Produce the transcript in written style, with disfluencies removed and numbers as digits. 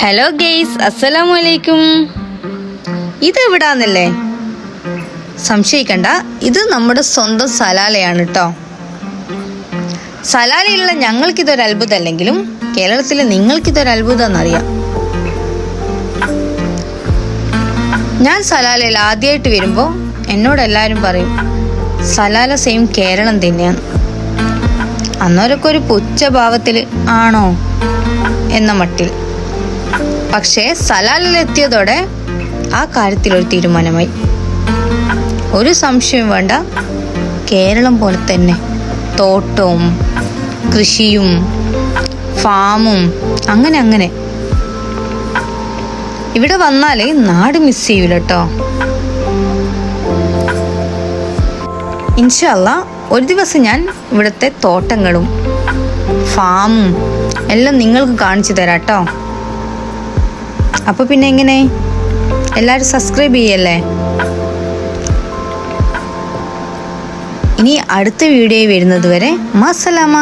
Hello guys, അസ്സലാമു അലൈക്കും. ഇത് എവിടാന്നല്ലേ സംശയിക്കണ്ട, ഇത് നമ്മുടെ സ്വന്തം സലാലയാണ് കേട്ടോ. സലാലയിലുള്ള ഞങ്ങൾക്കിതൊരു അത്ഭുതമല്ലെങ്കിലും കേരളത്തിലെ നിങ്ങൾക്കിതൊരു അത്ഭുതം എന്നറിയാം. ഞാൻ സലാലയിൽ ആദ്യമായിട്ട് വരുമ്പോൾ എന്നോടെല്ലാവരും പറയും സലാല സെയിം കേരളം തന്നെയാണ്. അന്നേരമൊക്കെ ഒരു പുച്ഛഭാവത്തിൽ ആണോ എന്ന മട്ടിൽ. പക്ഷേ സലാലിലെത്തിയതോടെ ആ കാര്യത്തിലൊരു തീരുമാനമായി. ഒരു സംശയം വേണ്ട, കേരളം പോലെ തന്നെ തോട്ടവും കൃഷിയും ഫാമും അങ്ങനെ ഇവിടെ വന്നാൽ നാട് മിസ് ചെയ്യൂല കേട്ടോ. ഇൻഷാ അല്ലാ ഒരു ദിവസം ഞാൻ ഇവിടുത്തെ തോട്ടങ്ങളും ഫാമും എല്ലാം നിങ്ങൾക്ക് കാണിച്ചു തരാം കേട്ടോ. അപ്പോൾ പിന്നെ എങ്ങനെ, എല്ലാവരും സബ്സ്ക്രൈബ് ചെയ്യല്ലേ. ഇനി അടുത്ത വീഡിയോ വരുന്നത് വരെ മസ്സലാമ.